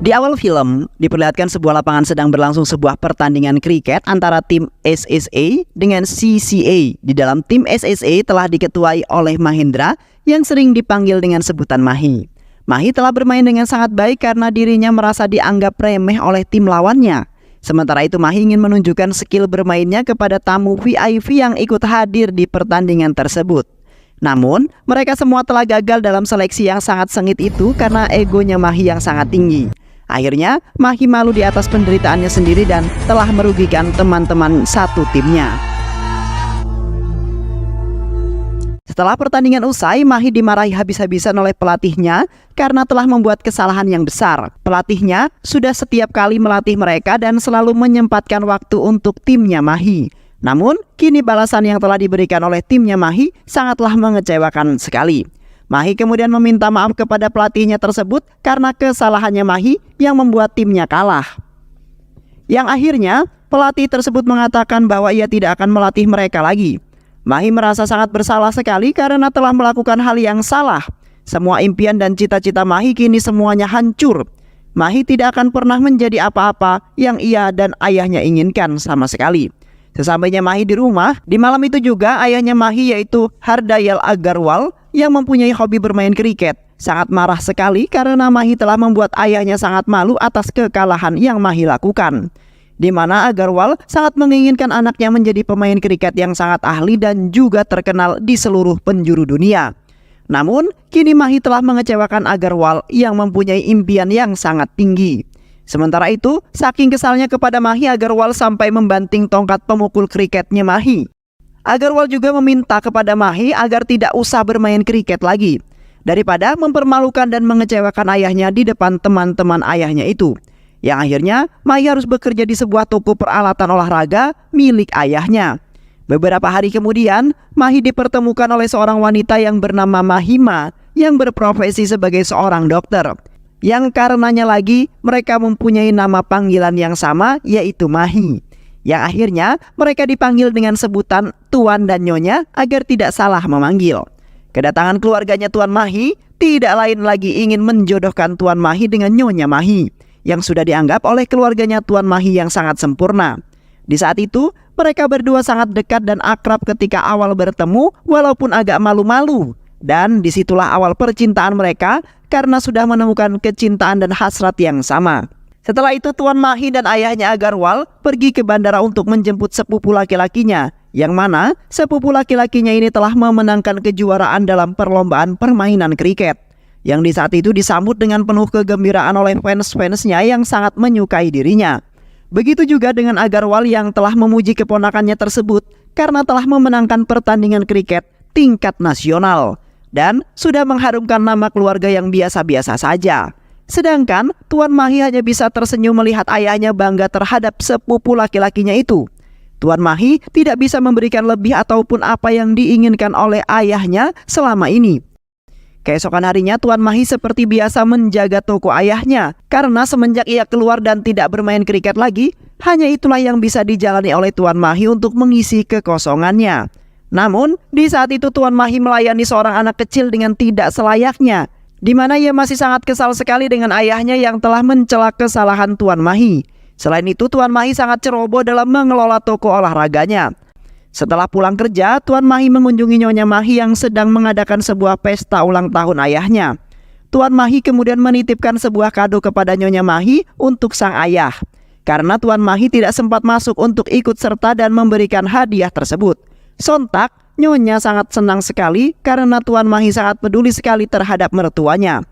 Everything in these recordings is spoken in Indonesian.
Di awal film, diperlihatkan sebuah lapangan sedang berlangsung sebuah pertandingan kriket antara tim SSA dengan CCA. Di dalam tim SSA telah diketuai oleh Mahendra yang sering dipanggil dengan sebutan Mahi. Mahi telah bermain dengan sangat baik karena dirinya merasa dianggap remeh oleh tim lawannya. Sementara itu Mahi ingin menunjukkan skill bermainnya kepada tamu VIP yang ikut hadir di pertandingan tersebut. Namun, mereka semua telah gagal dalam seleksi yang sangat sengit itu karena egonya Mahi yang sangat tinggi. Akhirnya, Mahi malu di atas penderitaannya sendiri dan telah merugikan teman-teman satu timnya. Setelah pertandingan usai, Mahi dimarahi habis-habisan oleh pelatihnya karena telah membuat kesalahan yang besar. Pelatihnya sudah setiap kali melatih mereka dan selalu menyempatkan waktu untuk timnya Mahi. Namun, kini balasan yang telah diberikan oleh timnya Mahi sangatlah mengecewakan sekali. Mahi kemudian meminta maaf kepada pelatihnya tersebut karena kesalahannya Mahi yang membuat timnya kalah. Yang akhirnya, pelatih tersebut mengatakan bahwa ia tidak akan melatih mereka lagi. Mahi merasa sangat bersalah sekali karena telah melakukan hal yang salah. Semua impian dan cita-cita Mahi kini semuanya hancur. Mahi tidak akan pernah menjadi apa-apa yang ia dan ayahnya inginkan sama sekali. Sesampainya Mahi di rumah, di malam itu juga ayahnya Mahi yaitu Hardayal Agarwal yang mempunyai hobi bermain kriket sangat marah sekali karena Mahi telah membuat ayahnya sangat malu atas kekalahan yang Mahi lakukan. Di mana Agarwal sangat menginginkan anaknya menjadi pemain kriket yang sangat ahli dan juga terkenal di seluruh penjuru dunia. Namun, kini Mahi telah mengecewakan Agarwal yang mempunyai impian yang sangat tinggi. Sementara itu, saking kesalnya kepada Mahi, Agarwal sampai membanting tongkat pemukul kriketnya Mahi. Agarwal juga meminta kepada Mahi agar tidak usah bermain kriket lagi, daripada mempermalukan dan mengecewakan ayahnya di depan teman-teman ayahnya itu. Yang akhirnya, Mahi harus bekerja di sebuah toko peralatan olahraga milik ayahnya. Beberapa hari kemudian, Mahi dipertemukan oleh seorang wanita yang bernama Mahima yang berprofesi sebagai seorang dokter. Yang karenanya lagi mereka mempunyai nama panggilan yang sama yaitu Mahi. Yang akhirnya mereka dipanggil dengan sebutan Tuan dan Nyonya agar tidak salah memanggil. Kedatangan keluarganya Tuan Mahi tidak lain lagi ingin menjodohkan Tuan Mahi dengan Nyonya Mahi yang sudah dianggap oleh keluarganya Tuan Mahi yang sangat sempurna. Di saat itu mereka berdua sangat dekat dan akrab ketika awal bertemu walaupun agak malu-malu. Dan disitulah awal percintaan mereka karena sudah menemukan kecintaan dan hasrat yang sama. Setelah itu Tuan Mahi dan ayahnya Agarwal pergi ke bandara untuk menjemput sepupu laki-lakinya, yang mana sepupu laki-lakinya ini telah memenangkan kejuaraan dalam perlombaan permainan kriket, yang di saat itu disambut dengan penuh kegembiraan oleh fans-fansnya yang sangat menyukai dirinya. Begitu juga dengan Agarwal yang telah memuji keponakannya tersebut karena telah memenangkan pertandingan kriket tingkat nasional dan sudah mengharumkan nama keluarga yang biasa-biasa saja. Sedangkan Tuan Mahi hanya bisa tersenyum melihat ayahnya bangga terhadap sepupu laki-lakinya itu. Tuan Mahi tidak bisa memberikan lebih ataupun apa yang diinginkan oleh ayahnya selama ini. Keesokan harinya Tuan Mahi seperti biasa menjaga toko ayahnya karena semenjak ia keluar dan tidak bermain kriket lagi, hanya itulah yang bisa dijalani oleh Tuan Mahi untuk mengisi kekosongannya. Namun, di saat itu Tuan Mahi melayani seorang anak kecil dengan tidak selayaknya, di mana ia masih sangat kesal sekali dengan ayahnya yang telah mencela kesalahan Tuan Mahi. Selain itu, Tuan Mahi sangat ceroboh dalam mengelola toko olahraganya. Setelah pulang kerja, Tuan Mahi mengunjungi Nyonya Mahi yang sedang mengadakan sebuah pesta ulang tahun ayahnya. Tuan Mahi kemudian menitipkan sebuah kado kepada Nyonya Mahi untuk sang ayah. Karena Tuan Mahi tidak sempat masuk untuk ikut serta dan memberikan hadiah tersebut. Sontak, Nyonya sangat senang sekali karena Tuan Mahi sangat peduli sekali terhadap mertuanya.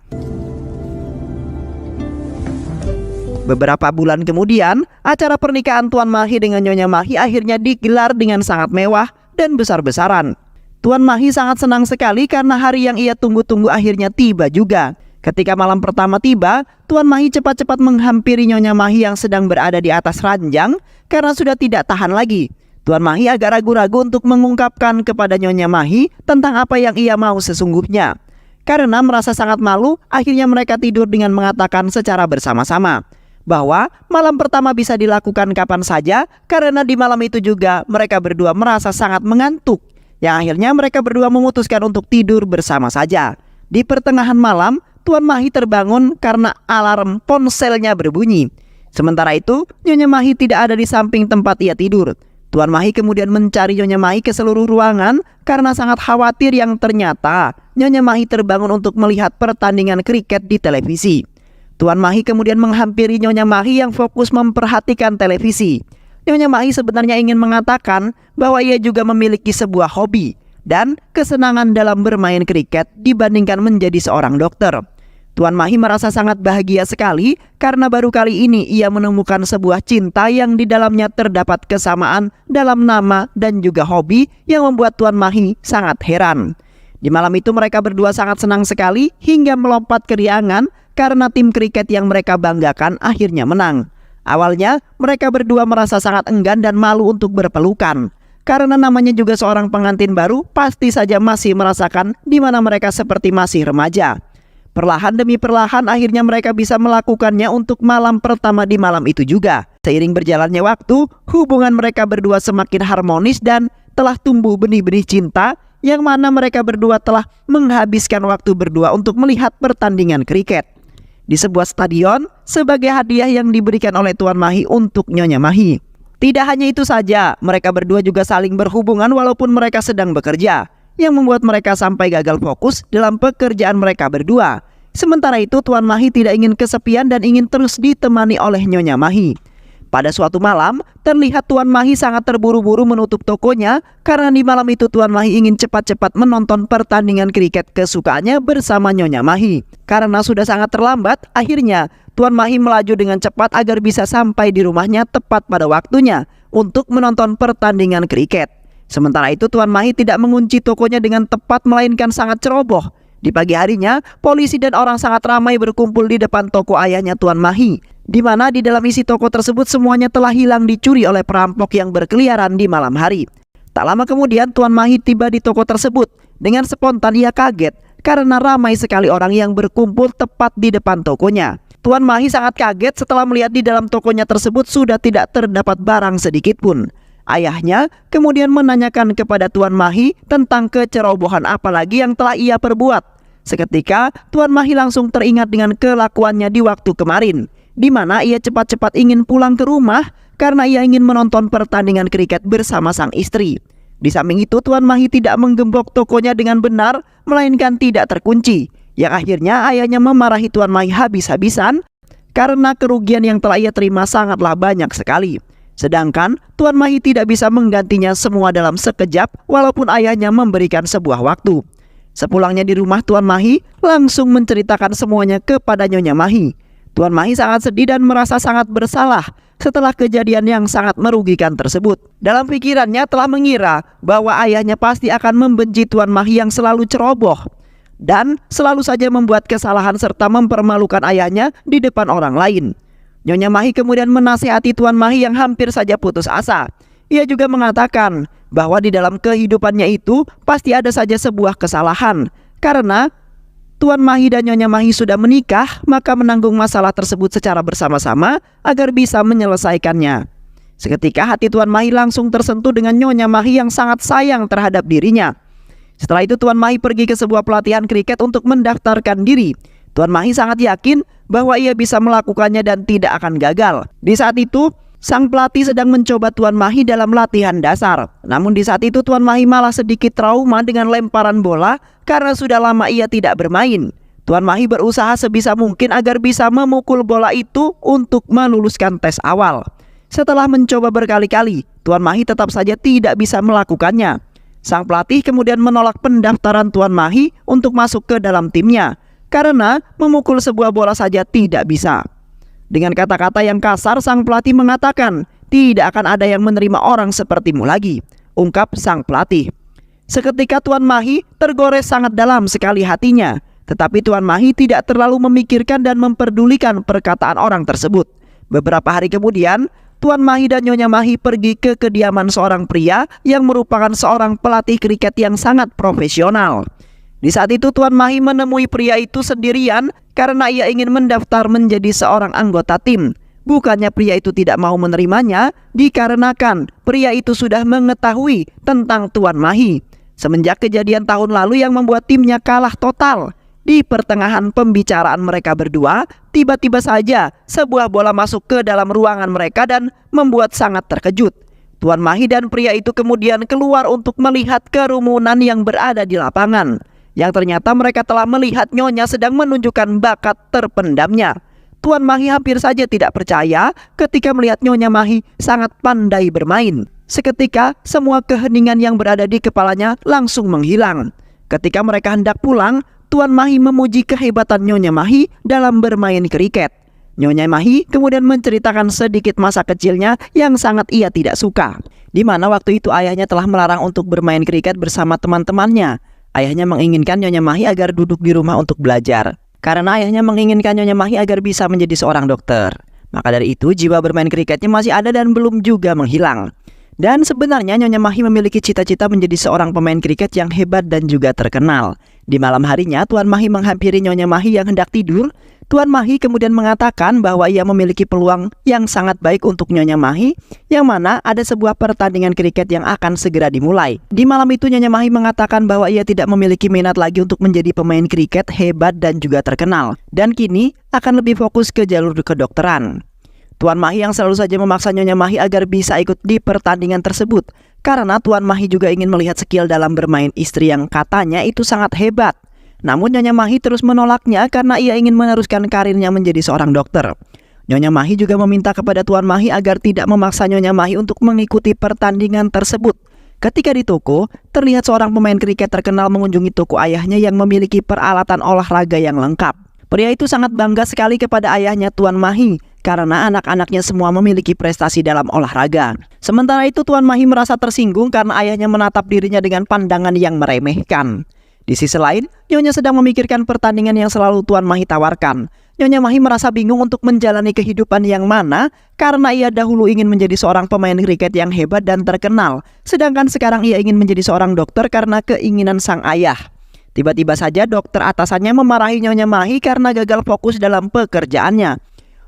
Beberapa bulan kemudian, acara pernikahan Tuan Mahi dengan Nyonya Mahi akhirnya digelar dengan sangat mewah dan besar-besaran. Tuan Mahi sangat senang sekali karena hari yang ia tunggu-tunggu akhirnya tiba juga. Ketika malam pertama tiba, Tuan Mahi cepat-cepat menghampiri Nyonya Mahi yang sedang berada di atas ranjang karena sudah tidak tahan lagi. Tuan Mahi agak ragu-ragu untuk mengungkapkan kepada Nyonya Mahi tentang apa yang ia mau sesungguhnya. Karena merasa sangat malu, akhirnya mereka tidur dengan mengatakan secara bersama-sama bahwa malam pertama bisa dilakukan kapan saja karena di malam itu juga mereka berdua merasa sangat mengantuk. Yang akhirnya mereka berdua memutuskan untuk tidur bersama saja. Di pertengahan malam, Tuan Mahi terbangun karena alarm ponselnya berbunyi. Sementara itu, Nyonya Mahi tidak ada di samping tempat ia tidur. Tuan Mahi kemudian mencari Nyonya Mahi ke seluruh ruangan karena sangat khawatir yang ternyata Nyonya Mahi terbangun untuk melihat pertandingan kriket di televisi. Tuan Mahi kemudian menghampiri Nyonya Mahi yang fokus memperhatikan televisi. Nyonya Mahi sebenarnya ingin mengatakan bahwa ia juga memiliki sebuah hobi dan kesenangan dalam bermain kriket dibandingkan menjadi seorang dokter. Tuan Mahi merasa sangat bahagia sekali karena baru kali ini ia menemukan sebuah cinta yang di dalamnya terdapat kesamaan dalam nama dan juga hobi yang membuat Tuan Mahi sangat heran. Di malam itu mereka berdua sangat senang sekali hingga melompat keriangan karena tim kriket yang mereka banggakan akhirnya menang. Awalnya mereka berdua merasa sangat enggan dan malu untuk berpelukan. Karena namanya juga seorang pengantin baru, pasti saja masih merasakan di mana mereka seperti masih remaja. Perlahan demi perlahan akhirnya mereka bisa melakukannya untuk malam pertama di malam itu juga. Seiring berjalannya waktu, hubungan mereka berdua semakin harmonis dan telah tumbuh benih-benih cinta yang mana mereka berdua telah menghabiskan waktu berdua untuk melihat pertandingan kriket di sebuah stadion sebagai hadiah yang diberikan oleh Tuan Mahi untuk Nyonya Mahi. Tidak hanya itu saja, mereka berdua juga saling berhubungan walaupun mereka sedang bekerja, yang membuat mereka sampai gagal fokus dalam pekerjaan mereka berdua. Sementara itu Tuan Mahi tidak ingin kesepian dan ingin terus ditemani oleh Nyonya Mahi. Pada suatu malam, terlihat Tuan Mahi sangat terburu-buru menutup tokonya karena di malam itu Tuan Mahi ingin cepat-cepat menonton pertandingan kriket kesukaannya bersama Nyonya Mahi. Karena sudah sangat terlambat, akhirnya Tuan Mahi melaju dengan cepat agar bisa sampai di rumahnya tepat pada waktunya untuk menonton pertandingan kriket. Sementara itu Tuan Mahi tidak mengunci tokonya dengan tepat melainkan sangat ceroboh. Di pagi harinya, polisi dan orang sangat ramai berkumpul di depan toko ayahnya Tuan Mahi, di mana di dalam isi toko tersebut semuanya telah hilang dicuri oleh perampok yang berkeliaran di malam hari. Tak lama kemudian Tuan Mahi tiba di toko tersebut. Dengan spontan ia kaget karena ramai sekali orang yang berkumpul tepat di depan tokonya. Tuan Mahi sangat kaget setelah melihat di dalam tokonya tersebut sudah tidak terdapat barang sedikit pun. Ayahnya kemudian menanyakan kepada Tuan Mahi tentang kecerobohan apa lagi yang telah ia perbuat. Seketika Tuan Mahi langsung teringat dengan kelakuannya di waktu kemarin, di mana ia cepat-cepat ingin pulang ke rumah karena ia ingin menonton pertandingan kriket bersama sang istri. Di samping itu Tuan Mahi tidak menggembok tokonya dengan benar, melainkan tidak terkunci, yang akhirnya ayahnya memarahi Tuan Mahi habis-habisan karena kerugian yang telah ia terima sangatlah banyak sekali. Sedangkan Tuan Mahi tidak bisa menggantinya semua dalam sekejap walaupun ayahnya memberikan sebuah waktu. Sepulangnya di rumah Tuan Mahi langsung menceritakan semuanya kepada Nyonya Mahi. Tuan Mahi sangat sedih dan merasa sangat bersalah setelah kejadian yang sangat merugikan tersebut. Dalam pikirannya telah mengira bahwa ayahnya pasti akan membenci Tuan Mahi yang selalu ceroboh dan selalu saja membuat kesalahan serta mempermalukan ayahnya di depan orang lain. Nyonya Mahi kemudian menasihati Tuan Mahi yang hampir saja putus asa. Ia juga mengatakan bahwa di dalam kehidupannya itu pasti ada saja sebuah kesalahan. Karena Tuan Mahi dan Nyonya Mahi sudah menikah, maka menanggung masalah tersebut secara bersama-sama agar bisa menyelesaikannya. Seketika hati Tuan Mahi langsung tersentuh dengan Nyonya Mahi yang sangat sayang terhadap dirinya. Setelah itu Tuan Mahi pergi ke sebuah pelatihan kriket untuk mendaftarkan diri. Tuan Mahi sangat yakin bahwa ia bisa melakukannya dan tidak akan gagal. Di saat itu, sang pelatih sedang mencoba Tuan Mahi dalam latihan dasar. Namun di saat itu Tuan Mahi malah sedikit trauma dengan lemparan bola karena sudah lama ia tidak bermain. Tuan Mahi berusaha sebisa mungkin agar bisa memukul bola itu untuk meluluskan tes awal. Setelah mencoba berkali-kali, Tuan Mahi tetap saja tidak bisa melakukannya. Sang pelatih kemudian menolak pendaftaran Tuan Mahi untuk masuk ke dalam timnya karena memukul sebuah bola saja tidak bisa. Dengan kata-kata yang kasar, sang pelatih mengatakan, "Tidak akan ada yang menerima orang sepertimu lagi," ungkap sang pelatih. Seketika Tuan Mahi tergores sangat dalam sekali hatinya. Tetapi Tuan Mahi tidak terlalu memikirkan dan memperdulikan perkataan orang tersebut. Beberapa hari kemudian, Tuan Mahi dan Nyonya Mahi pergi ke kediaman seorang pria yang merupakan seorang pelatih kriket yang sangat profesional. Di saat itu Tuan Mahi menemui pria itu sendirian karena ia ingin mendaftar menjadi seorang anggota tim. Bukannya pria itu tidak mau menerimanya, dikarenakan pria itu sudah mengetahui tentang Tuan Mahi semenjak kejadian tahun lalu yang membuat timnya kalah total. Di pertengahan pembicaraan mereka berdua, tiba-tiba saja sebuah bola masuk ke dalam ruangan mereka dan membuat sangat terkejut. Tuan Mahi dan pria itu kemudian keluar untuk melihat kerumunan yang berada di lapangan. Yang ternyata mereka telah melihat Nyonya sedang menunjukkan bakat terpendamnya. Tuan Mahi hampir saja tidak percaya ketika melihat Nyonya Mahi sangat pandai bermain. Seketika semua keheningan yang berada di kepalanya langsung menghilang. Ketika mereka hendak pulang, Tuan Mahi memuji kehebatan Nyonya Mahi dalam bermain kriket. Nyonya Mahi kemudian menceritakan sedikit masa kecilnya yang sangat ia tidak suka, di mana waktu itu ayahnya telah melarang untuk bermain kriket bersama teman-temannya. Ayahnya menginginkan Nyonya Mahi agar duduk di rumah untuk belajar, karena ayahnya menginginkan Nyonya Mahi agar bisa menjadi seorang dokter. Maka dari itu jiwa bermain kriketnya masih ada dan belum juga menghilang. Dan sebenarnya Nyonya Mahi memiliki cita-cita menjadi seorang pemain kriket yang hebat dan juga terkenal. Di malam harinya Tuan Mahi menghampiri Nyonya Mahi yang hendak tidur. Tuan Mahi kemudian mengatakan bahwa ia memiliki peluang yang sangat baik untuk Nyonya Mahi, yang mana ada sebuah pertandingan kriket yang akan segera dimulai. Di malam itu Nyonya Mahi mengatakan bahwa ia tidak memiliki minat lagi untuk menjadi pemain kriket hebat dan juga terkenal, dan kini akan lebih fokus ke jalur kedokteran. Tuan Mahi yang selalu saja memaksa Nyonya Mahi agar bisa ikut di pertandingan tersebut, karena Tuan Mahi juga ingin melihat skill dalam bermain istri yang katanya itu sangat hebat. Namun Nyonya Mahi terus menolaknya karena ia ingin meneruskan karirnya menjadi seorang dokter. Nyonya Mahi juga meminta kepada Tuan Mahi agar tidak memaksa Nyonya Mahi untuk mengikuti pertandingan tersebut. Ketika di toko, terlihat seorang pemain kriket terkenal mengunjungi toko ayahnya yang memiliki peralatan olahraga yang lengkap. Pria itu sangat bangga sekali kepada ayahnya Tuan Mahi, karena anak-anaknya semua memiliki prestasi dalam olahraga. Sementara itu Tuan Mahi merasa tersinggung karena ayahnya menatap dirinya dengan pandangan yang meremehkan. Di sisi lain, Nyonya sedang memikirkan pertandingan yang selalu Tuan Mahi tawarkan. Nyonya Mahi merasa bingung untuk menjalani kehidupan yang mana karena ia dahulu ingin menjadi seorang pemain kriket yang hebat dan terkenal, sedangkan sekarang ia ingin menjadi seorang dokter karena keinginan sang ayah. Tiba-tiba saja dokter atasannya memarahi Nyonya Mahi karena gagal fokus dalam pekerjaannya.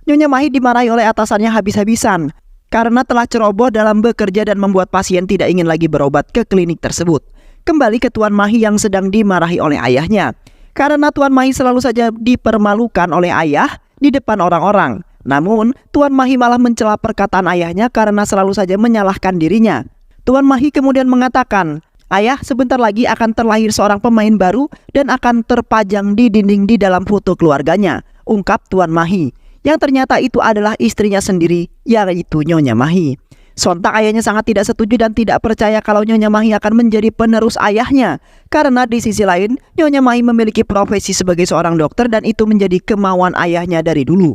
Nyonya Mahi dimarahi oleh atasannya habis-habisan karena telah ceroboh dalam bekerja dan membuat pasien tidak ingin lagi berobat ke klinik tersebut. Kembali ke Tuan Mahi yang sedang dimarahi oleh ayahnya, karena Tuan Mahi selalu saja dipermalukan oleh ayah di depan orang-orang. Namun Tuan Mahi malah mencela perkataan ayahnya karena selalu saja menyalahkan dirinya. Tuan Mahi kemudian mengatakan, "Ayah, sebentar lagi akan terlahir seorang pemain baru dan akan terpajang di dinding di dalam foto keluarganya," ungkap Tuan Mahi. Yang ternyata itu adalah istrinya sendiri, yaitu Nyonya Mahi. Sontak ayahnya sangat tidak setuju dan tidak percaya kalau Nyonya Mahi akan menjadi penerus ayahnya. Karena di sisi lain, Nyonya Mahi memiliki profesi sebagai seorang dokter dan itu menjadi kemauan ayahnya dari dulu.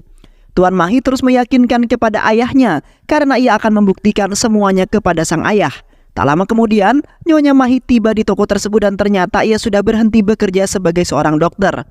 Tuan Mahi terus meyakinkan kepada ayahnya karena ia akan membuktikan semuanya kepada sang ayah. Tak lama kemudian, Nyonya Mahi tiba di toko tersebut dan ternyata ia sudah berhenti bekerja sebagai seorang dokter.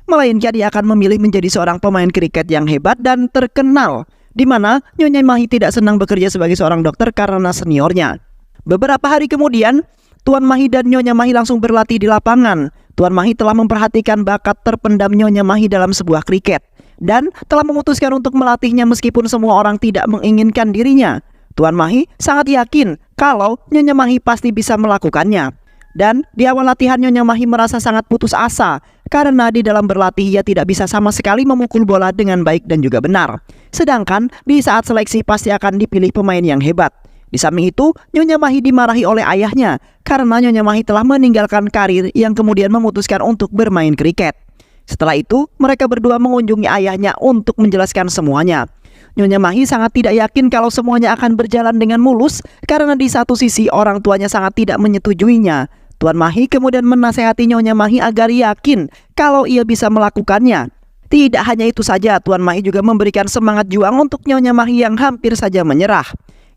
Melainkan ia akan memilih menjadi seorang pemain kriket yang hebat dan terkenal, di mana Nyonya Mahi tidak senang bekerja sebagai seorang dokter karena seniornya. Beberapa hari kemudian, Tuan Mahi dan Nyonya Mahi langsung berlatih di lapangan. Tuan Mahi telah memperhatikan bakat terpendam Nyonya Mahi dalam sebuah kriket dan telah memutuskan untuk melatihnya meskipun semua orang tidak menginginkan dirinya. Tuan Mahi sangat yakin kalau Nyonya Mahi pasti bisa melakukannya. Dan di awal latihan Nyonya Mahi merasa sangat putus asa karena di dalam berlatih ia tidak bisa sama sekali memukul bola dengan baik dan juga benar. Sedangkan di saat seleksi pasti akan dipilih pemain yang hebat. Di samping itu, Nyonya Mahi dimarahi oleh ayahnya karena Nyonya Mahi telah meninggalkan karir yang kemudian memutuskan untuk bermain kriket. Setelah itu, mereka berdua mengunjungi ayahnya untuk menjelaskan semuanya. Nyonya Mahi sangat tidak yakin kalau semuanya akan berjalan dengan mulus karena di satu sisi orang tuanya sangat tidak menyetujuinya. Tuan Mahi kemudian menasehati Nyonya Mahi agar yakin kalau ia bisa melakukannya. Tidak hanya itu saja, Tuan Mahi juga memberikan semangat juang untuk Nyonya Mahi yang hampir saja menyerah.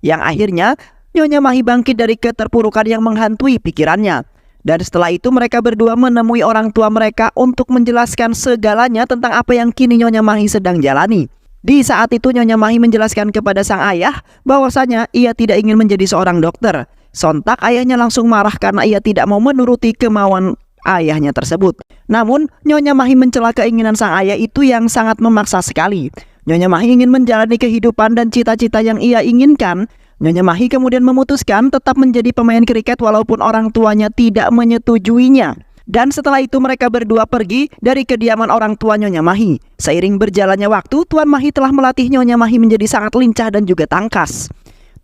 Yang akhirnya, Nyonya Mahi bangkit dari keterpurukan yang menghantui pikirannya. Dan setelah itu mereka berdua menemui orang tua mereka untuk menjelaskan segalanya tentang apa yang kini Nyonya Mahi sedang jalani. Di saat itu Nyonya Mahi menjelaskan kepada sang ayah bahwasanya ia tidak ingin menjadi seorang dokter. Sontak ayahnya langsung marah karena ia tidak mau menuruti kemauan ayahnya tersebut. Namun Nyonya Mahi mencela keinginan sang ayah itu yang sangat memaksa sekali. Nyonya Mahi ingin menjalani kehidupan dan cita-cita yang ia inginkan. Nyonya Mahi kemudian memutuskan tetap menjadi pemain kriket walaupun orang tuanya tidak menyetujuinya. Dan setelah itu mereka berdua pergi dari kediaman orang tua Nyonya Mahi. Seiring berjalannya waktu, Tuan Mahi telah melatih Nyonya Mahi menjadi sangat lincah dan juga tangkas.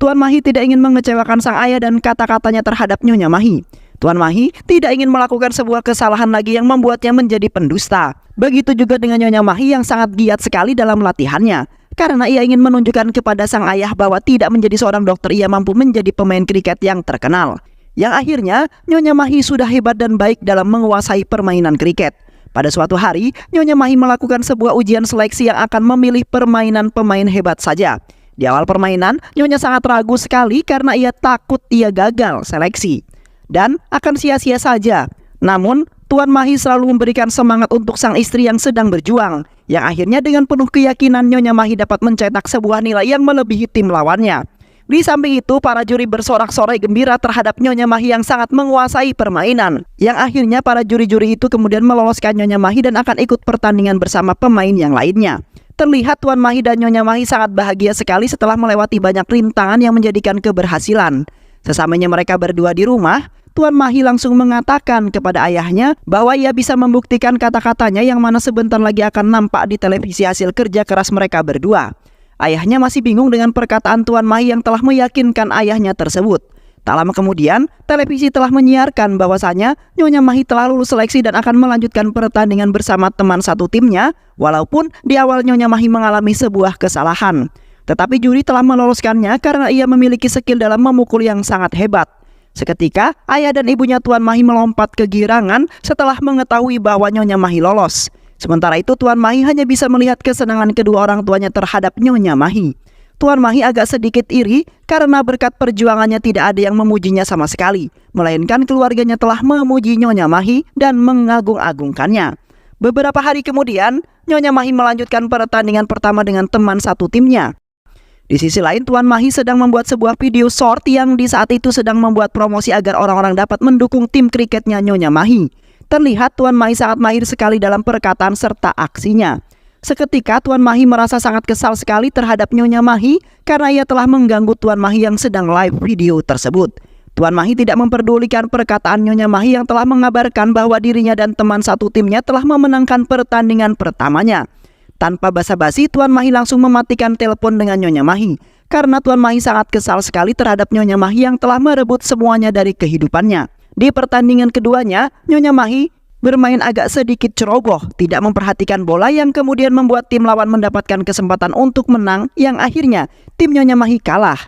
Tuan Mahi tidak ingin mengecewakan sang ayah dan kata-katanya terhadap Nyonya Mahi. Tuan Mahi tidak ingin melakukan sebuah kesalahan lagi yang membuatnya menjadi pendusta. Begitu juga dengan Nyonya Mahi yang sangat giat sekali dalam latihannya. Karena ia ingin menunjukkan kepada sang ayah bahwa tidak menjadi seorang dokter ia mampu menjadi pemain kriket yang terkenal. Yang akhirnya Nyonya Mahi sudah hebat dan baik dalam menguasai permainan kriket. Pada suatu hari, Nyonya Mahi melakukan sebuah ujian seleksi yang akan memilih permainan pemain hebat saja. Di awal permainan, Nyonya sangat ragu sekali karena ia takut ia gagal seleksi dan akan sia-sia saja. Namun, Tuan Mahi selalu memberikan semangat untuk sang istri yang sedang berjuang, yang akhirnya dengan penuh keyakinan Nyonya Mahi dapat mencetak sebuah nilai yang melebihi tim lawannya. Di samping itu, para juri bersorak-sorai gembira terhadap Nyonya Mahi yang sangat menguasai permainan. Yang akhirnya para juri-juri itu kemudian meloloskan Nyonya Mahi dan akan ikut pertandingan bersama pemain yang lainnya. Terlihat Tuan Mahi dan Nyonya Mahi sangat bahagia sekali setelah melewati banyak rintangan yang menjadikan keberhasilan. Sesamanya mereka berdua di rumah, Tuan Mahi langsung mengatakan kepada ayahnya bahwa ia bisa membuktikan kata-katanya yang mana sebentar lagi akan nampak di televisi hasil kerja keras mereka berdua. Ayahnya masih bingung dengan perkataan Tuan Mahi yang telah meyakinkan ayahnya tersebut. Tak lama kemudian, televisi telah menyiarkan bahwasanya Nyonya Mahi telah lulus seleksi dan akan melanjutkan pertandingan bersama teman satu timnya, walaupun di awal Nyonya Mahi mengalami sebuah kesalahan. Tetapi juri telah meloloskannya karena ia memiliki skill dalam memukul yang sangat hebat. Seketika, ayah dan ibunya Tuan Mahi melompat kegirangan setelah mengetahui bahwa Nyonya Mahi lolos. Sementara itu Tuan Mahi hanya bisa melihat kesenangan kedua orang tuanya terhadap Nyonya Mahi. Tuan Mahi agak sedikit iri karena berkat perjuangannya tidak ada yang memujinya sama sekali, melainkan keluarganya telah memuji Nyonya Mahi dan mengagung-agungkannya. Beberapa hari kemudian, Nyonya Mahi melanjutkan pertandingan pertama dengan teman satu timnya. Di sisi lain, Tuan Mahi sedang membuat sebuah video short yang di saat itu sedang membuat promosi agar orang-orang dapat mendukung tim kriketnya Nyonya Mahi. Terlihat Tuan Mahi sangat mahir sekali dalam perkataan serta aksinya. Seketika Tuan Mahi merasa sangat kesal sekali terhadap Nyonya Mahi karena ia telah mengganggu Tuan Mahi yang sedang live video tersebut. Tuan Mahi tidak memperdulikan perkataan Nyonya Mahi yang telah mengabarkan bahwa dirinya dan teman satu timnya telah memenangkan pertandingan pertamanya. Tanpa basa-basi, Tuan Mahi langsung mematikan telepon dengan Nyonya Mahi karena Tuan Mahi sangat kesal sekali terhadap Nyonya Mahi yang telah merebut semuanya dari kehidupannya. Di pertandingan keduanya, Nyonya Mahi bermain agak sedikit ceroboh, tidak memperhatikan bola yang kemudian membuat tim lawan mendapatkan kesempatan untuk menang yang akhirnya tim Nyonya Mahi kalah.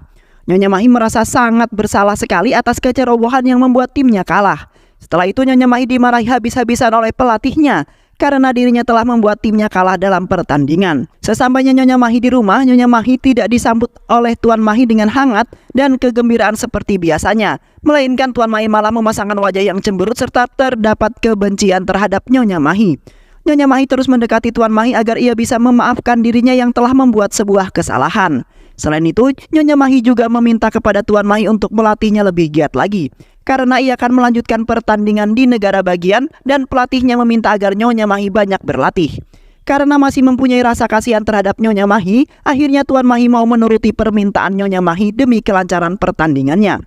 Nyonya Mahi merasa sangat bersalah sekali atas kecerobohan yang membuat timnya kalah. Setelah itu Nyonya Mahi dimarahi habis-habisan oleh pelatihnya karena dirinya telah membuat timnya kalah dalam pertandingan. Sesampainya Nyonya Mahi di rumah, Nyonya Mahi tidak disambut oleh Tuan Mahi dengan hangat dan kegembiraan seperti biasanya, melainkan Tuan Mahi malah memasangkan wajah yang cemberut serta terdapat kebencian terhadap Nyonya Mahi. Nyonya Mahi terus mendekati Tuan Mahi agar ia bisa memaafkan dirinya yang telah membuat sebuah kesalahan. Selain itu, Nyonya Mahi juga meminta kepada Tuan Mahi untuk melatihnya lebih giat lagi, karena ia akan melanjutkan pertandingan di negara bagian dan pelatihnya meminta agar Nyonya Mahi banyak berlatih. Karena masih mempunyai rasa kasihan terhadap Nyonya Mahi, akhirnya Tuan Mahi mau menuruti permintaan Nyonya Mahi demi kelancaran pertandingannya.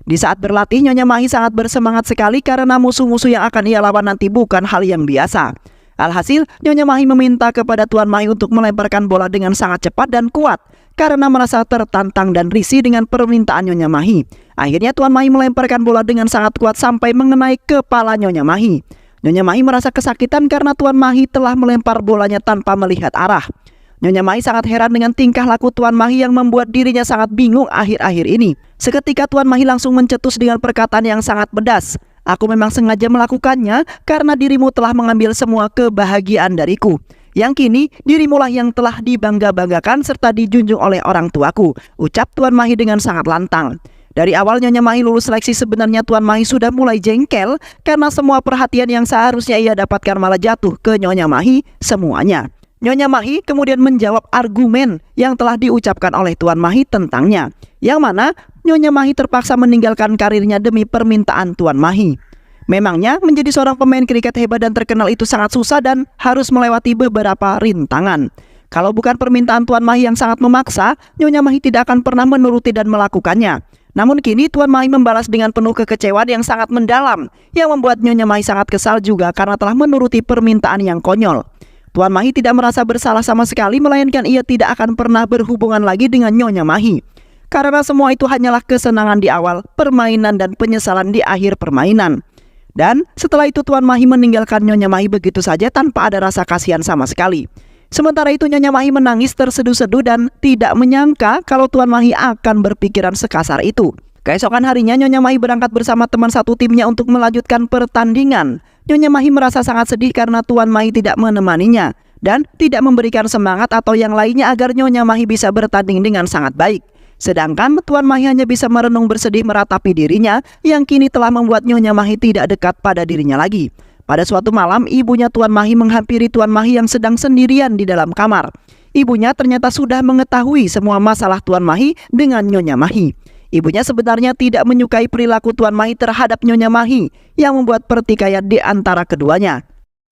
Di saat berlatih, Nyonya Mahi sangat bersemangat sekali karena musuh-musuh yang akan ia lawan nanti bukan hal yang biasa. Alhasil, Nyonya Mahi meminta kepada Tuan Mahi untuk melemparkan bola dengan sangat cepat dan kuat karena merasa tertantang dan risih dengan permintaan Nyonya Mahi. Akhirnya Tuan Mahi melemparkan bola dengan sangat kuat sampai mengenai kepala Nyonya Mahi. Nyonya Mahi merasa kesakitan karena Tuan Mahi telah melempar bolanya tanpa melihat arah. Nyonya Mahi sangat heran dengan tingkah laku Tuan Mahi yang membuat dirinya sangat bingung akhir-akhir ini. Seketika Tuan Mahi langsung mencetus dengan perkataan yang sangat pedas. "Aku memang sengaja melakukannya karena dirimu telah mengambil semua kebahagiaan dariku. Yang kini dirimulah yang telah dibangga-banggakan serta dijunjung oleh orang tuaku," ucap Tuan Mahi dengan sangat lantang. Dari awal Nyonya Mahi lulus seleksi, sebenarnya Tuan Mahi sudah mulai jengkel karena semua perhatian yang seharusnya ia dapatkan malah jatuh ke Nyonya Mahi semuanya. Nyonya Mahi kemudian menjawab argumen yang telah diucapkan oleh Tuan Mahi tentangnya, yang mana Nyonya Mahi terpaksa meninggalkan karirnya demi permintaan Tuan Mahi. Memangnya menjadi seorang pemain kriket hebat dan terkenal itu sangat susah dan harus melewati beberapa rintangan. Kalau bukan permintaan Tuan Mahi yang sangat memaksa, Nyonya Mahi tidak akan pernah menuruti dan melakukannya. Namun kini Tuan Mahi membalas dengan penuh kekecewaan yang sangat mendalam, yang membuat Nyonya Mahi sangat kesal juga karena telah menuruti permintaan yang konyol. Tuan Mahi tidak merasa bersalah sama sekali, melainkan ia tidak akan pernah berhubungan lagi dengan Nyonya Mahi. Karena semua itu hanyalah kesenangan di awal permainan dan penyesalan di akhir permainan. Dan setelah itu Tuan Mahi meninggalkan Nyonya Mahi begitu saja tanpa ada rasa kasihan sama sekali. Sementara itu Nyonya Mahi menangis terseduh-seduh dan tidak menyangka kalau Tuan Mahi akan berpikiran sekasar itu. Keesokan harinya Nyonya Mahi berangkat bersama teman satu timnya untuk melanjutkan pertandingan. Nyonya Mahi merasa sangat sedih karena Tuan Mahi tidak menemaninya dan tidak memberikan semangat atau yang lainnya agar Nyonya Mahi bisa bertanding dengan sangat baik. Sedangkan Tuan Mahi hanya bisa merenung bersedih meratapi dirinya yang kini telah membuat Nyonya Mahi tidak dekat pada dirinya lagi. Pada suatu malam, ibunya Tuan Mahi menghampiri Tuan Mahi yang sedang sendirian di dalam kamar. Ibunya ternyata sudah mengetahui semua masalah Tuan Mahi dengan Nyonya Mahi. Ibunya sebenarnya tidak menyukai perilaku Tuan Mahi terhadap Nyonya Mahi yang membuat pertikaian di antara keduanya.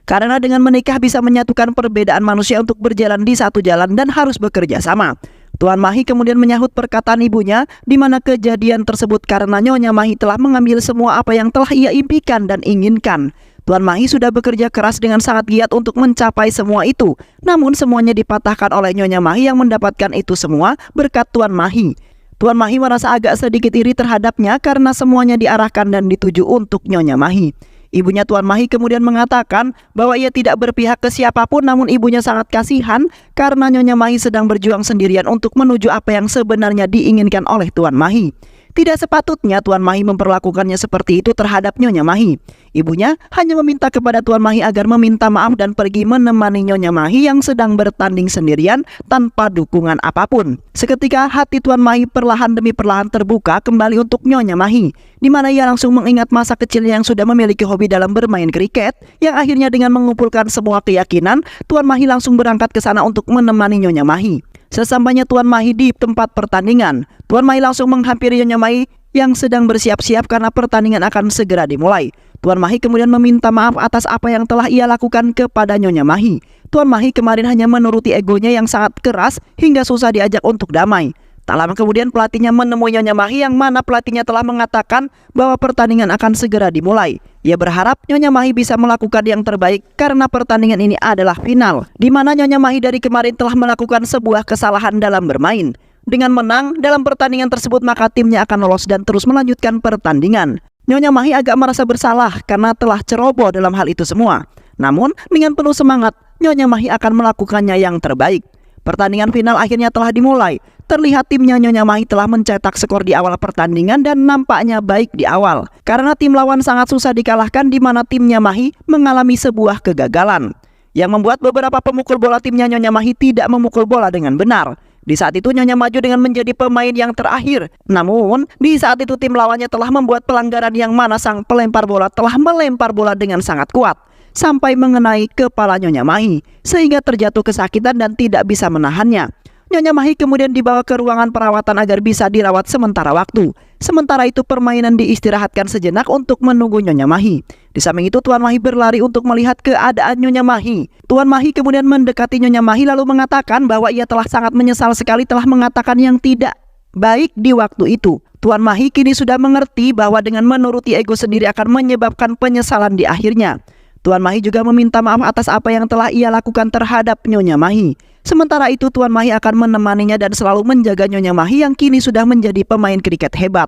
Karena dengan menikah bisa menyatukan perbedaan manusia untuk berjalan di satu jalan dan harus bekerja sama. Tuan Mahi kemudian menyahut perkataan ibunya, di mana kejadian tersebut karena Nyonya Mahi telah mengambil semua apa yang telah ia impikan dan inginkan. Tuan Mahi sudah bekerja keras dengan sangat giat untuk mencapai semua itu. Namun semuanya dipatahkan oleh Nyonya Mahi yang mendapatkan itu semua berkat Tuan Mahi. Tuan Mahi merasa agak sedikit iri terhadapnya karena semuanya diarahkan dan dituju untuk Nyonya Mahi. Ibunya Tuan Mahi kemudian mengatakan bahwa ia tidak berpihak ke siapapun, namun ibunya sangat kasihan karena Nyonya Mahi sedang berjuang sendirian untuk menuju apa yang sebenarnya diinginkan oleh Tuan Mahi. Tidak sepatutnya Tuan Mahi memperlakukannya seperti itu terhadap Nyonya Mahi. Ibunya hanya meminta kepada Tuan Mahi agar meminta maaf dan pergi menemani Nyonya Mahi yang sedang bertanding sendirian tanpa dukungan apapun. Seketika hati Tuan Mahi perlahan demi perlahan terbuka kembali untuk Nyonya Mahi, di mana ia langsung mengingat masa kecilnya yang sudah memiliki hobi dalam bermain kriket, yang akhirnya dengan mengumpulkan semua keyakinan, Tuan Mahi langsung berangkat ke sana untuk menemani Nyonya Mahi. Sesampainya Tuan Mahi di tempat pertandingan, Tuan Mahi langsung menghampiri Nyonya Mahi yang sedang bersiap-siap karena pertandingan akan segera dimulai. Tuan Mahi kemudian meminta maaf atas apa yang telah ia lakukan kepada Nyonya Mahi. Tuan Mahi kemarin hanya menuruti egonya yang sangat keras hingga susah diajak untuk damai. Tak lama kemudian pelatihnya menemui Nyonya Mahi yang mana pelatihnya telah mengatakan bahwa pertandingan akan segera dimulai. Ia berharap Nyonya Mahi bisa melakukan yang terbaik karena pertandingan ini adalah final, di mana Nyonya Mahi dari kemarin telah melakukan sebuah kesalahan dalam bermain. Dengan menang dalam pertandingan tersebut maka timnya akan lolos dan terus melanjutkan pertandingan. Nyonya Mahi agak merasa bersalah karena telah ceroboh dalam hal itu semua. Namun dengan penuh semangat, Nyonya Mahi akan melakukannya yang terbaik. Pertandingan final akhirnya telah dimulai. Terlihat timnya Nyonya Mahi telah mencetak skor di awal pertandingan dan nampaknya baik di awal. Karena tim lawan sangat susah dikalahkan, di mana timnya Mahi mengalami sebuah kegagalan yang membuat beberapa pemukul bola timnya Nyonya Mahi tidak memukul bola dengan benar. Di saat itu Nyonya maju dengan menjadi pemain yang terakhir. Namun di saat itu tim lawannya telah membuat pelanggaran yang mana sang pelempar bola telah melempar bola dengan sangat kuat sampai mengenai kepala Nyonya Mahi sehingga terjatuh kesakitan dan tidak bisa menahannya. Nyonya Mahi kemudian dibawa ke ruangan perawatan agar bisa dirawat sementara waktu. Sementara itu permainan diistirahatkan sejenak untuk menunggu Nyonya Mahi. Di samping itu Tuan Mahi berlari untuk melihat keadaan Nyonya Mahi. Tuan Mahi kemudian mendekati Nyonya Mahi lalu mengatakan bahwa ia telah sangat menyesal sekali telah mengatakan yang tidak baik di waktu itu. Tuan Mahi kini sudah mengerti bahwa dengan menuruti ego sendiri akan menyebabkan penyesalan di akhirnya. Tuan Mahi juga meminta maaf atas apa yang telah ia lakukan terhadap Nyonya Mahi. Sementara itu Tuan Mahi akan menemaninya dan selalu menjaga Nyonya Mahi yang kini sudah menjadi pemain kriket hebat.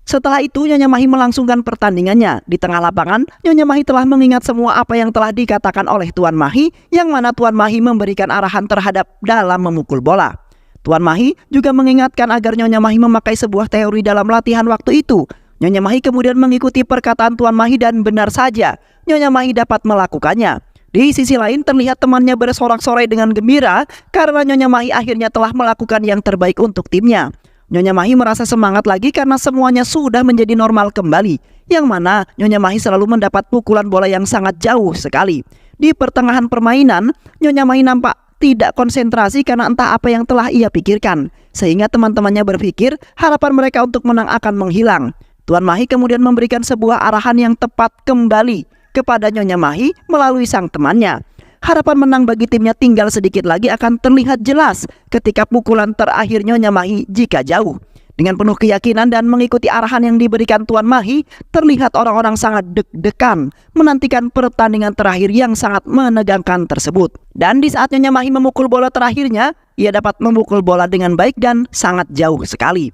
Setelah itu Nyonya Mahi melangsungkan pertandingannya. Di tengah lapangan, Nyonya Mahi telah mengingat semua apa yang telah dikatakan oleh Tuan Mahi, yang mana Tuan Mahi memberikan arahan terhadap dalam memukul bola. Tuan Mahi juga mengingatkan agar Nyonya Mahi memakai sebuah teori dalam latihan waktu itu. Nyonya Mahi kemudian mengikuti perkataan Tuan Mahi dan benar saja, Nyonya Mahi dapat melakukannya. Di sisi lain terlihat temannya bersorak-sorai dengan gembira karena Nyonya Mahi akhirnya telah melakukan yang terbaik untuk timnya. Nyonya Mahi merasa semangat lagi karena semuanya sudah menjadi normal kembali, yang mana Nyonya Mahi selalu mendapat pukulan bola yang sangat jauh sekali. Di pertengahan permainan, Nyonya Mahi nampak tidak konsentrasi karena entah apa yang telah ia pikirkan, sehingga teman-temannya berpikir harapan mereka untuk menang akan menghilang. Tuan Mahi kemudian memberikan sebuah arahan yang tepat kembali kepada Nyonya Mahi melalui sang temannya. Harapan menang bagi timnya tinggal sedikit lagi akan terlihat jelas ketika pukulan terakhir Nyonya Mahi jika jauh. Dengan penuh keyakinan dan mengikuti arahan yang diberikan Tuan Mahi, terlihat orang-orang sangat deg-degan menantikan pertandingan terakhir yang sangat menegangkan tersebut. Dan di saat Nyonya Mahi memukul bola terakhirnya, ia dapat memukul bola dengan baik dan sangat jauh sekali.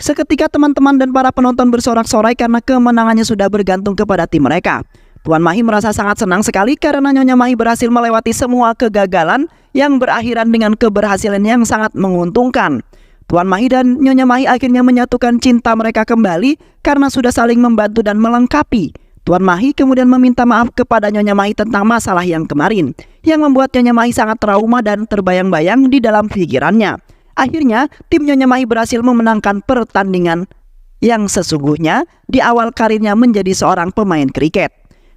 Seketika teman-teman dan para penonton bersorak-sorai karena kemenangannya sudah bergantung kepada tim mereka. Tuan Mahi merasa sangat senang sekali karena Nyonya Mahi berhasil melewati semua kegagalan yang berakhiran dengan keberhasilan yang sangat menguntungkan. Tuan Mahi dan Nyonya Mahi akhirnya menyatukan cinta mereka kembali karena sudah saling membantu dan melengkapi. Tuan Mahi kemudian meminta maaf kepada Nyonya Mahi tentang masalah yang kemarin, yang membuat Nyonya Mahi sangat trauma dan terbayang-bayang di dalam pikirannya. Akhirnya, tim Nyonya Mahi berhasil memenangkan pertandingan yang sesungguhnya di awal karirnya menjadi seorang pemain kriket.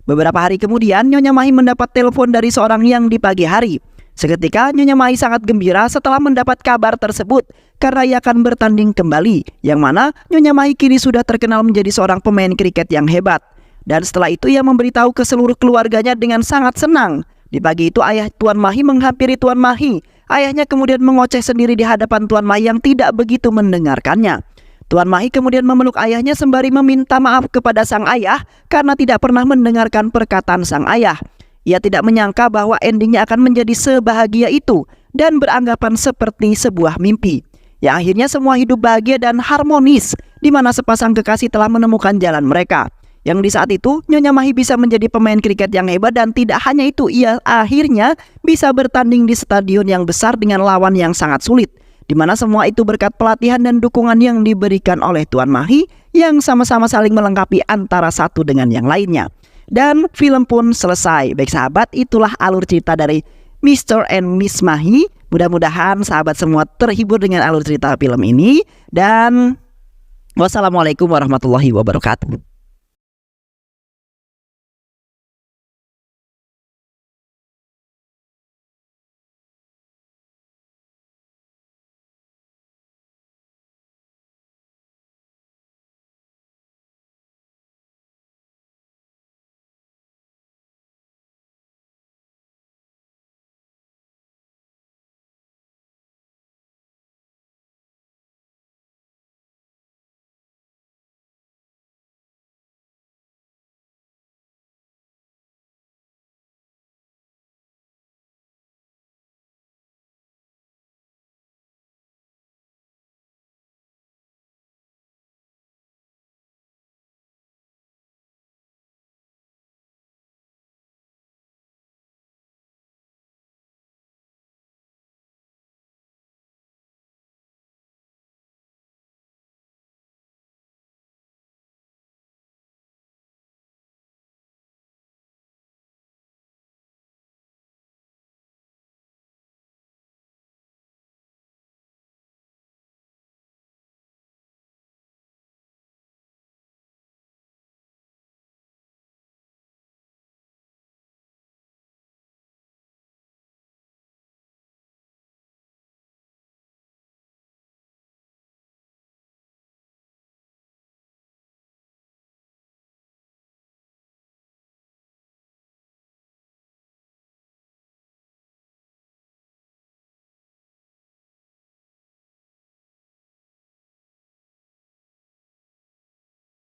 Beberapa hari kemudian, Nyonya Mahi mendapat telepon dari seorang yang di pagi hari. Seketika Nyonya Mahi sangat gembira setelah mendapat kabar tersebut karena ia akan bertanding kembali, yang mana Nyonya Mahi kini sudah terkenal menjadi seorang pemain kriket yang hebat. Dan setelah itu ia memberitahu ke seluruh keluarganya dengan sangat senang. Di pagi itu ayah Tuan Mahi menghampiri Tuan Mahi. Ayahnya kemudian mengoceh sendiri di hadapan Tuan Mahi yang tidak begitu mendengarkannya. Tuan Mahi kemudian memeluk ayahnya sembari meminta maaf kepada sang ayah karena tidak pernah mendengarkan perkataan sang ayah. Ia tidak menyangka bahwa endingnya akan menjadi sebahagia itu dan beranggapan seperti sebuah mimpi. Yang akhirnya semua hidup bahagia dan harmonis di mana sepasang kekasih telah menemukan jalan mereka. Yang di saat itu Nyonya Mahi bisa menjadi pemain kriket yang hebat dan tidak hanya itu, ia akhirnya bisa bertanding di stadion yang besar dengan lawan yang sangat sulit. Di mana semua itu berkat pelatihan dan dukungan yang diberikan oleh Tuan Mahi yang sama-sama saling melengkapi antara satu dengan yang lainnya. Dan film pun selesai. Baik sahabat, itulah alur cerita dari Mr. and Miss Mahi. Mudah-mudahan sahabat semua terhibur dengan alur cerita film ini. Dan wassalamualaikum warahmatullahi wabarakatuh.